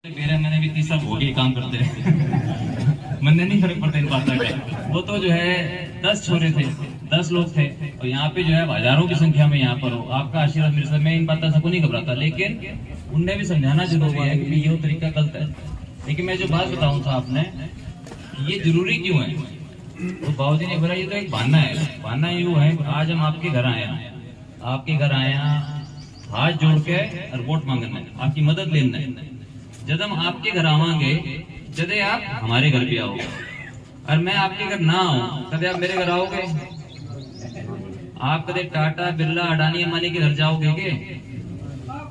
मेरा मैंने भी 30 साल हो गए काम करते हैं मैंने नहीं फर्क पड़ता इन बातों का। वो तो जो है 10 छोरे थे, 10 लोग थे और यहाँ पे जो है हजारों की संख्या में यहाँ पर हो। आपका आशीर्वाद मेरे साथ, मैं इन बातों से को नहीं घबराता, लेकिन उनने भी समझाना जरूरी है कि ये तरीका गलत है। लेकिन मैं जो बात बताऊँ था आपने, ये जरूरी क्यों है? तो बाबूजी ने बोला ये तो एक बहाना है। बहाना यूँ है, आज हम आपके घर आए हैं, आपके घर आए हैं हाथ जोड़ के और वोट मांगने, आपकी मदद लेने। जब हम आपके घर आवांगे, जब आप हमारे घर भी आओगे, और मैं आपके घर ना आऊं कभी आप मेरे घर आओगे? आप कभी टाटा बिरला अडानी अंबानी के घर जाओगे के?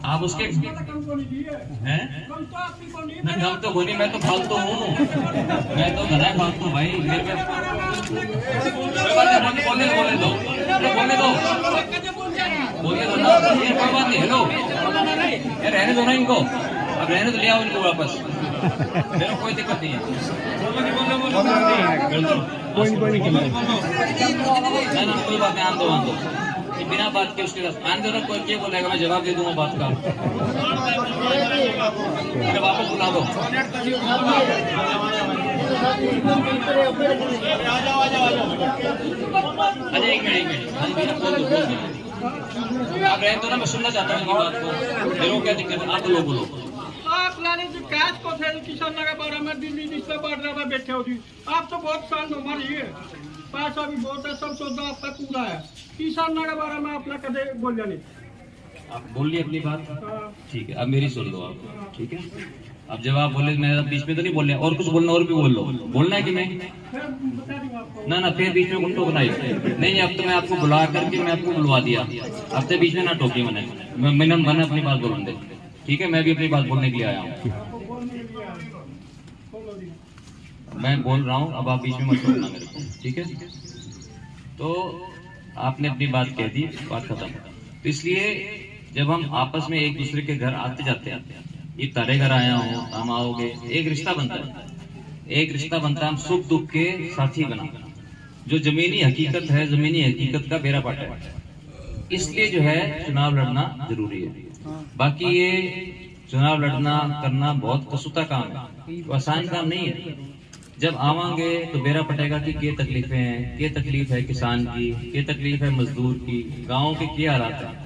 आप उसके हैं ना? हम तो बोली, मैं तो फालतू हूँ, मैं तो घर है फालतू भाई। मेरे बोले दो ना, कोई बात नहीं। हेलो रहने दो ना इनको, अब रहने तो लिया इनको वापस, मेरे कोई दिक्कत नहीं है। ना कोई बात नहीं, आन दो बिना बात के उसके साथ आन दो ना। कोई क्या बोलेगा, मैं जवाब दे दूंगा बात का। वापस बुला दो। अरे एक मिनट आप रहने दो ना, मैं सुनना चाहता हूँ बात को। मेरे को क्या दिक्कत है? आप लोग बोलो। आप लाने जो कैश को थे किसान नगर बारह में दिल्ली जिससे बढ़ रहा था बैठे होती। आप तो बहुत साल हमारी है, पैसा भी बहुत है, सब सौदा आपका पूरा है। किसान नगर बारह में अपना कदे बोल जाने। आप बोल लिए अपनी बात, ठीक है। अब मेरी सुन लो आप, ठीक है। अब जब आप बोले, मैं बीच में तो नहीं बोल रहे, और कुछ बोलना और भी बोल लो। बोलना है कि मैं ना फिर बीच में कुछ टोकना ही नहीं। अब तो मैं आपको बुला करके मैं आपको बुलवा दिया, अब से बीच में ना टोकी। मैंने अपनी बात बोलने दे, ठीक है। मैं भी अपनी बात बोलने के लिए आया हूँ, मैं बोल रहा हूँ। अब आप बीच में मत टोकना मेरे को, ठीक है। तो आपने अपनी बात कह दी, बात खत्म। तो इसलिए जब हम आपस में एक दूसरे के घर आते जाते हैं, ये तारे घर आया हूँ, हम आओगे, एक रिश्ता बनता है, एक रिश्ता बनता है। हम सुख दुख के साथी बना, जो जमीनी हकीकत है, जमीनी हकीकत का बेरा पाटा है। इसलिए जो है चुनाव लड़ना जरूरी है। बाकी ये चुनाव लड़ना करना बहुत कसूता काम है, तो आसान काम नहीं है। जब आवांगे तो बेरा पटेगा कि क्या तकलीफें हैं, क्या तकलीफ है किसान की, क्या तकलीफ है मजदूर की, गाँव के क्या हालात है।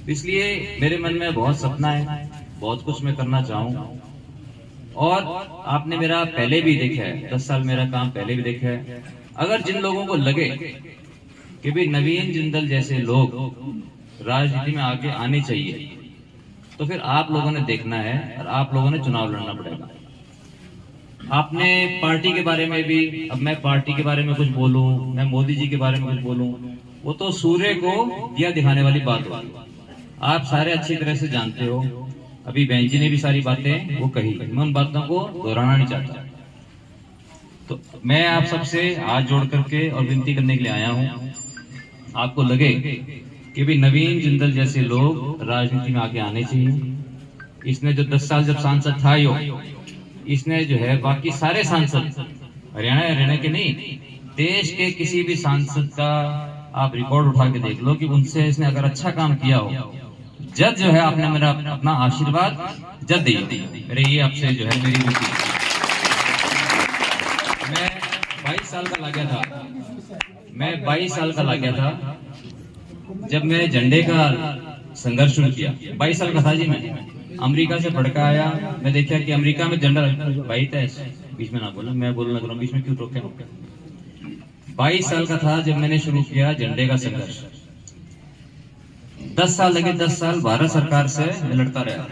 इसलिए मेरे मन में बहुत सपना है, बहुत कुछ मैं करना चाहूँ। और आपने मेरा पहले भी देखा है, 10 साल मेरा काम पहले भी देखा है। अगर जिन लोगों को लगे कि भाई नवीन जिंदल जैसे लोग राजनीति में आगे आने चाहिए, तो फिर आप लोगों ने देखना है और आप लोगों ने चुनाव लड़ना पड़ेगा। आपने पार्टी के बारे में भी, अब मैं पार्टी के बारे में कुछ बोलूं, मैं मोदी जी के बारे में कुछ बोलूं, वो तो सूर्य को दिया दिखाने वाली बात हो। आप सारे अच्छी तरह से जानते हो। अभी बहन जी ने भी सारी बातें वो कही, मैं उन बातों को दोहराना नहीं चाहता। तो मैं आप सबसे हाथ जोड़ करके और विनती करने के लिए आया हूँ, आपको लगे कि भी नवीन जिंदल जैसे लोग राजनीति में आगे आने चाहिए। इसने जो 10 साल जब सांसद था, इसने जो है बाकी सारे सांसद हरियाणा के नहीं, देश के किसी भी सांसद का आप रिकॉर्ड उठा के देख लो कि उनसे इसने अगर अच्छा काम किया हो, जब जो है आपने मेरा अपना आशीर्वाद जब दिया। मेरे ये आपसे जो है मेरी विनती। मैं 22 साल का लगा था, मैं 22 साल का लगा था जब मैंने झंडे का संघर्ष शुरू किया। 22 साल का था जी। मैं अमेरिका से पढ़कर आया, मैं देखा कि अमेरिका में झंडा भाई था। बीच में ना बोला, मैं बोलना करूँ, बीच में क्यों टोके? 22 साल का था जब मैंने शुरू किया झंडे का संघर्ष। 10 साल लगे, 10 साल भारत सरकार से मैं लड़ता रहा,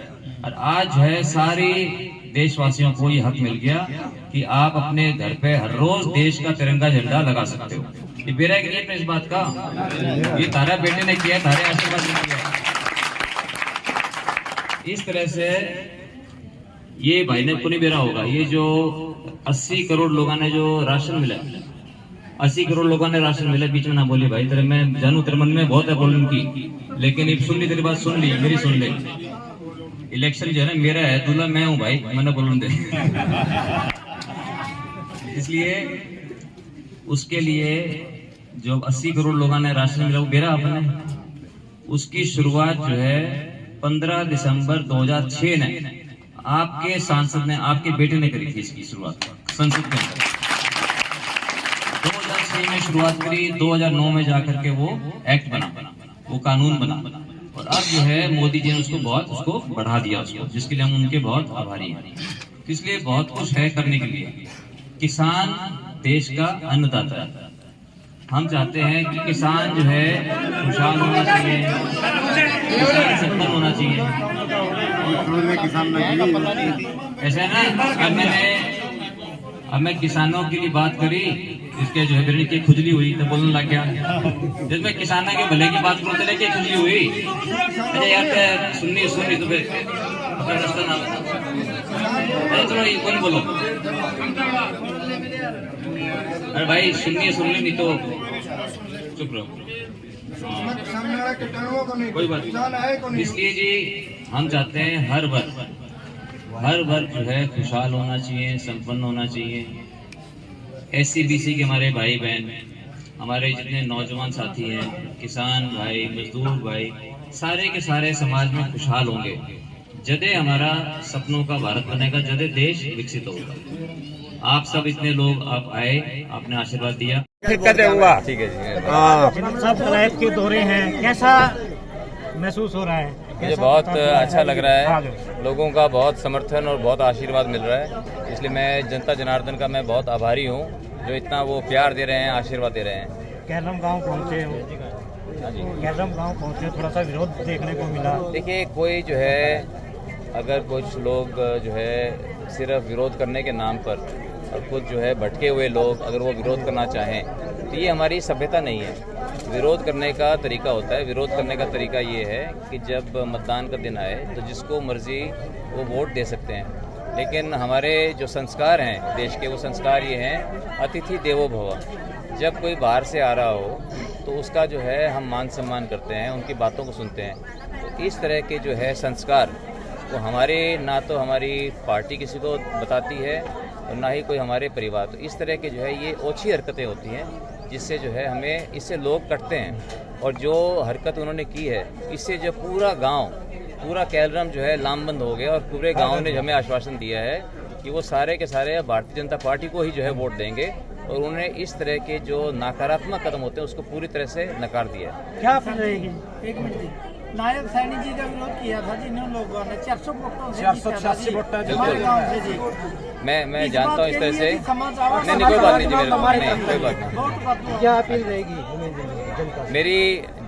और आज है सारी देशवासियों को ये हक मिल गया कि आप अपने घर पे हर रोज देश का तिरंगा झंडा लगा सकते हो। ये बेरा है कि नहीं इस बात का? ये तारा बेटे ने किया, तारे आशीर्वाद ने किया। इस तरह से ये भाई ने को नहीं बेरा होगा। ये जो 80 करोड़ लोगों ने जो राशन मिला, 80 करोड़ लोगों ने राशन मिला। बीच में ना बोली भाई, तेरे मैं जानू तेरे मन में बहुत है बोलने की, लेकिन अब सुन ली तेरी बात, सुन ली मेरी, सुन ले। इलेक्शन जो है ना मेरा है, दूल्हा मैं हूँ भाई, मैंने बोलने दे। इसलिए उसके लिए जो 80 करोड़ लोगों ने राशन मिला वो बेरा आपने, उसकी शुरुआत जो है 15 दिसंबर 2006 ने आपके सांसद ने, आपके बेटे ने करी थी इसकी शुरुआत संसद के अंदर। 2006 में शुरुआत करी, 2009 में जाकर के वो एक्ट बना, वो कानून बना, और अब जो है मोदी जी ने उसको बढ़ा दिया उसको, जिसके लिए हम उनके बहुत आभारी हैं। इसलिए बहुत कुछ है करने के लिए। किसान देश का अन्नदाता है। हम चाहते हैं कि किसान जो है खुशहाल होना चाहिए, किसान संपन्न होना चाहिए। ऐसा है ना, अब मैं किसानों के लिए बात करी, इसके जो है मेरे की खुजली हुई तो बोलने लग गया। जब मैं किसानों के भले की बात करूँ तो लेके खुजली हुई। अरे यार सुननी तो फिर अपना रास्ता ना, चलो ये कौन बोलो, अरे भाई सुन ली नहीं तो चुप रहो, कोई बात नहीं। इसलिए जी हम चाहते हैं हर वर्ग जो है खुशहाल होना चाहिए, संपन्न होना चाहिए। SC-BC के हमारे भाई बहन, हमारे जितने नौजवान साथी हैं, किसान भाई, मजदूर भाई, सारे के सारे समाज में खुशहाल होंगे। जदे हमारा सपनों का भारत बनेगा, जदे देश विकसित होगा। आप सब इतने लोग आप आए, आपने आशीर्वाद दिया, हुआ ठीक है जी। सब कलायत के दौरे हैं, कैसा महसूस हो रहा है? मुझे बहुत अच्छा लग रहा है, लोगों का बहुत समर्थन और बहुत आशीर्वाद मिल रहा है। इसलिए मैं जनता जनार्दन का मैं बहुत आभारी हूँ, जो इतना वो प्यार दे रहे हैं, आशीर्वाद दे रहे हैं। कैरम गांव पहुँचे हो, कैरम गांव पहुँचे, थोड़ा सा विरोध देखने को मिला। देखिए, कोई जो है अगर कुछ लोग जो है सिर्फ विरोध करने के नाम पर, और कुछ जो है भटके हुए लोग अगर वो विरोध करना चाहें, तो ये हमारी सभ्यता नहीं है। विरोध करने का तरीका होता है, विरोध करने का तरीका ये है कि जब मतदान का दिन आए तो जिसको मर्जी वो वोट दे सकते हैं। लेकिन हमारे जो संस्कार हैं देश के, वो संस्कार ये हैं अतिथि देवो भव। जब कोई बाहर से आ रहा हो तो उसका जो है हम मान सम्मान करते हैं, उनकी बातों को सुनते हैं। तो इस तरह के जो है संस्कार वो हमारे, ना तो हमारी पार्टी किसी को बताती है और ना ही कोई हमारे परिवार। तो इस तरह के जो है ये ओछी हरकतें होती हैं, जिससे जो है हमें, इससे लोग कटते हैं। और जो हरकत उन्होंने की है, इससे जो पूरा गांव, पूरा कैलरम जो है लामबंद हो गया, और पूरे गांव ने हमें आश्वासन दिया है कि वो सारे के सारे भारतीय जनता पार्टी को ही जो है वोट देंगे। और उन्होंने इस तरह के जो नकारात्मक कदम होते हैं उसको पूरी तरह से नकार दिया है। क्या अपील रहेगी? एक मिनट जी, नायब सैनी जी का विरोध किया था जिन लोगों ने 400 वोटों से, 486 वोटों जी। मैं जानता हूँ इस तरह से, नहीं कोई बात नहीं जी, कोई बात नहीं। क्या अपील रहेगी? मेरी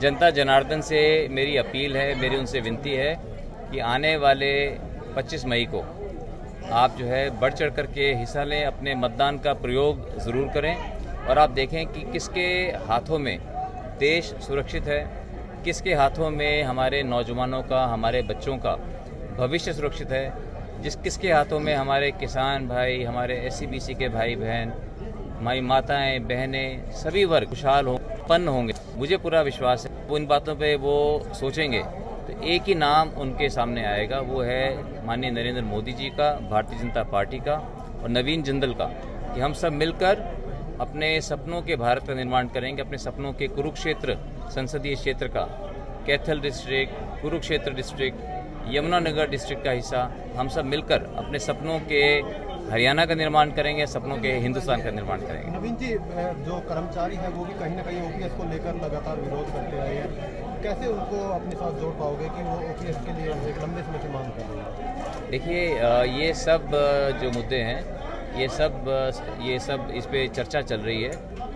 जनता जनार्दन से मेरी अपील है, मेरी उनसे विनती है कि आने वाले 25 मई को आप जो है बढ़ चढ़ करके हिस्सा लें, अपने मतदान का प्रयोग ज़रूर करें, और आप देखें कि किसके हाथों में देश सुरक्षित है, किसके हाथों में हमारे नौजवानों का, हमारे बच्चों का भविष्य सुरक्षित है, किसके हाथों में हमारे किसान भाई, हमारे SC-BC के भाई बहन, हमारी माताएं बहनें, सभी वर्ग खुशहाल उत्पन्न होंगे। मुझे पूरा विश्वास है वो इन बातों पे वो सोचेंगे तो एक ही नाम उनके सामने आएगा, वो है माननीय नरेंद्र मोदी जी का, भारतीय जनता पार्टी का और नवीन जिंदल का, कि हम सब मिलकर अपने सपनों के भारत का निर्माण करेंगे। अपने सपनों के कुरुक्षेत्र संसदीय क्षेत्र का, Kaithal district, Kurukshetra district, Yamunanagar district का हिस्सा हम सब मिलकर अपने सपनों के हरियाणा का निर्माण करेंगे, सपनों के हिंदुस्तान का निर्माण करेंगे। नवीन जी, जो कर्मचारी है वो भी कहीं ना कहीं OPS को लेकर लगातार विरोध करते आए हैं, कैसे उनको अपने साथ जोड़ पाओगे कि वो OPS के लिए एक लंबे समय से मांग कर रहे हैं? देखिए, ये सब जो मुद्दे हैं, ये सब इस पे चर्चा चल रही है,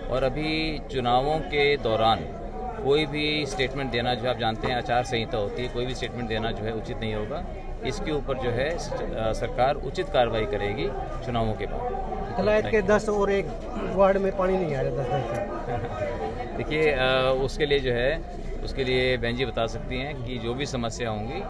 और अभी चुनावों के दौरान कोई भी स्टेटमेंट देना, जो आप जानते हैं आचार संहिता होती है, कोई भी स्टेटमेंट देना जो है उचित नहीं होगा। इसके ऊपर जो है सरकार उचित कार्रवाई करेगी चुनावों के बाद। कलायत के 10 और 1 वार्ड में पानी नहीं आ रहा 10 से। देखिए, उसके लिए जो है, उसके लिए बहन जी बता सकती हैं कि जो भी समस्या होंगी